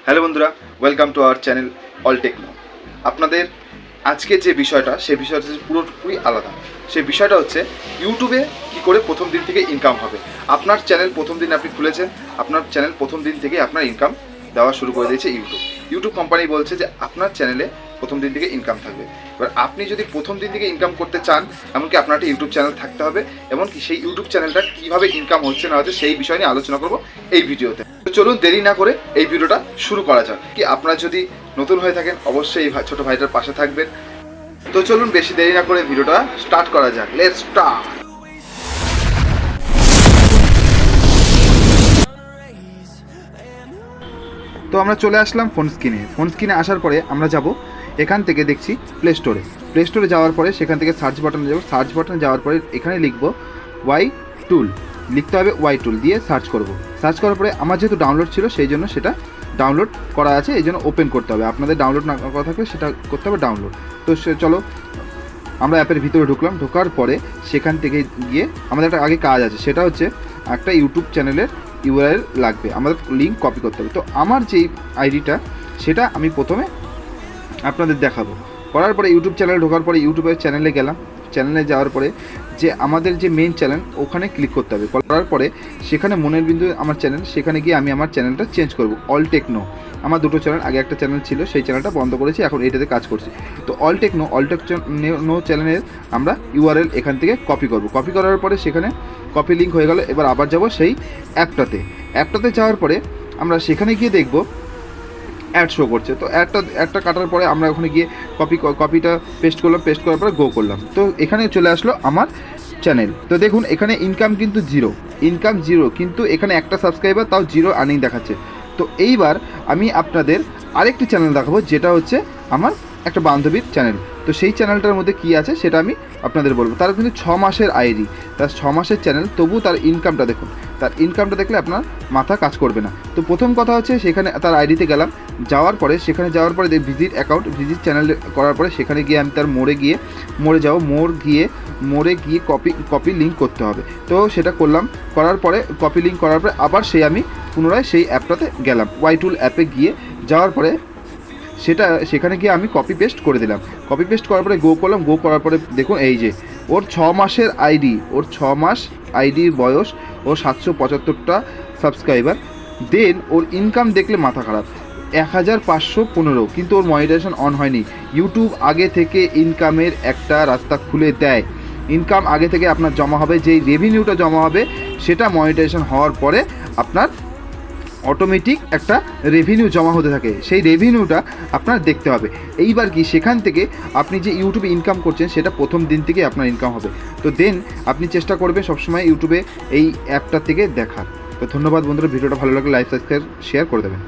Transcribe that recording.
Hello বন্ধুরা, welcome to our channel all techno. আপনাদের আজকে যে বিষয়টা, সেই বিষয়টা হচ্ছে পুরোপুরি আলাদা। সেই বিষয়টা হচ্ছে ইউটিউবে কি করে প্রথম দিন থেকে ইনকাম হবে। আপনার চ্যানেল প্রথম দিন আপনি খুলেছেন, আপনার চ্যানেল প্রথম দিন থেকে আপনার ইনকাম দেওয়া শুরু করে দিয়েছে ইউটিউব কোম্পানি বলছে যে আপনার চ্যানেলে প্রথম দিন থেকে ইনকাম থাকবে। এবার আপনি যদি প্রথম দিন থেকে ইনকাম করতে চান, এমনকি আপনার একটা ইউটিউব চ্যানেল থাকতে হবে, এমনকি সেই ইউটিউব চ্যানেলটা কীভাবে ইনকাম হচ্ছে না হচ্ছে সেই বিষয় নিয়ে আলোচনা করব এই ভিডিওতে। তো চলুন দেরি না করে এই ভিডিওটা শুরু করা যাক। কি আপনারা যদি নতুন হয়ে থাকেন অবশ্যই এই ছোটো ভাইটার পাশে থাকবেন। তো চলুন বেশি দেরি না করে ভিডিওটা স্টার্ট করা যাক। Let's start. তো আমরা চলে আসলাম ফোন স্ক্রিনে আসার পরে আমরা যাব এখান থেকে দেখছি প্লে স্টোরে যাওয়ার পরে সেখান থেকে সার্চ বাটনে যাব। সার্চ বাটনে যাওয়ার পরে এখানে লিখব ওয়াই টুল, লিখতে হবে ওয়াই টুল দিয়ে সার্চ করব। সার্চ করার পরে আমার যেহেতু ডাউনলোড ছিল সেই জন্য সেটা ডাউনলোড করা আছে, এই জন্য ওপেন করতে হবে। আপনাদের ডাউনলোড না করা থাকলে সেটা করতে হবে ডাউনলোড। তো চলো আমরা অ্যাপের ভিতরে ঢুকলাম। ঢোকার পরে সেখান থেকে গিয়ে আমাদের একটা আগে কাজ আছে, সেটা হচ্ছে একটা ইউটিউব চ্যানেলের ইউআরএল লাগবে, আমাদের লিঙ্ক কপি করতে হবে। তো আমার যেই আইডিটা সেটা আমি প্রথমে আপনাদের দেখাবো। করার পরে ইউটিউব চ্যানেলে ঢোকার পরে ইউটিউবের চ্যানেলে গেলাম। চ্যানেলে যাওয়ার পরে যে আমাদের যে মেইন চ্যানেল ওখানে ক্লিক করতে হবে। করার পরে সেখানে মনের বিন্দু আমার চ্যানেল, সেখানে গিয়ে আমি আমার চ্যানেলটা চেঞ্জ করব। অল টেকনো, আমার দুটো চ্যানেল, আগে একটা চ্যানেল ছিল সেই চ্যানেলটা বন্ধ করেছি, এখন এইটাতে কাজ করছি। তো অল টেকনো চ্যানেলের আমরা ইউআরএল এখান থেকে কপি করব। কপি করার পরে সেখানে কপি লিঙ্ক হয়ে গেল। এবার আবার যাব সেই অ্যাপটাতে যাওয়ার পরে আমরা সেখানে গিয়ে দেখব অ্যাড শো করছে। তো অ্যাডটা কাটার পরে আমরা ওখানে গিয়ে কপিটা পেস্ট করলাম, পেস্ট করার পরে গো করলাম। তো এখানে চলে আসলো আমার চ্যানেল। তো দেখুন এখানে ইনকাম কিন্তু জিরো, কিন্তু এখানে একটা সাবস্ক্রাইবার তাও জিরো আর্নিং দেখাচ্ছে। তো এইবার আমি আপনাদের আরেকটি চ্যানেল দেখাবো, যেটা হচ্ছে আমার একটা বান্ধবীর চ্যানেল। তো সেই চ্যানেলটার মধ্যে কী আছে সেটা আমি আপনাদের বলবো। তার কিন্তু 6 মাসের আইডি, তার 6 মাসের চ্যানেল, তবু তার ইনকামটা দেখুন। তার ইনকামটা দেখলে আপনার মাথা কাজ করবে না। তো প্রথম কথা হচ্ছে সেখানে তার আইডিতে গেলাম, যাওয়ার পরে ভিজিট চ্যানেল করার পরে সেখানে গিয়ে আমি তার মোড়ে গিয়ে কপি লিঙ্ক করতে হবে। তো সেটা করলাম। করার পরে কপি লিঙ্ক করার পরে আবার আমি পুনরায় সেই অ্যাপটাতে গেলাম। ওয়াই টুল অ্যাপে যাওয়ার পরে সেখানে গিয়ে আমি কপি পেস্ট করে দিলাম। কপি পেস্ট করার পরে গো করলাম। গো করার পরে দেখুন এই যে ওর 6 মাসের আইডি, ওর 6 মাস আইডির বয়স, ওর 775টা সাবস্ক্রাইবার। দেন ওর ইনকাম দেখলে মাথা খারাপ, 1515, কিন্তু ওর মনিটাইজেশন অন হয়নি। ইউটিউব আগে থেকে ইনকামের একটা রাস্তা খুলে দেয়। ইনকাম আগে থেকে আপনার জমা হবে, যেই রেভিনিউটা জমা হবে সেটা মনিটাইজেশন হওয়ার পরে আপনার অটোমেটিক একটা রেভিনিউ জমা হতে থাকে, সেই রেভিনিউটা আপনার দেখতে হবে। এইবার কি সেখান থেকে আপনি যে ইউটিউবে ইনকাম করছেন সেটা প্রথম দিন থেকে আপনার ইনকাম হবে। তো দেন আপনি চেষ্টা করবেন সবসময় ইউটিউবে এই অ্যাপটা থেকে দেখার। তো ধন্যবাদ বন্ধুরা, ভিডিওটা ভালো লাগলে লাইক, সাবস্ক্রাইব, শেয়ার করে দেবেন।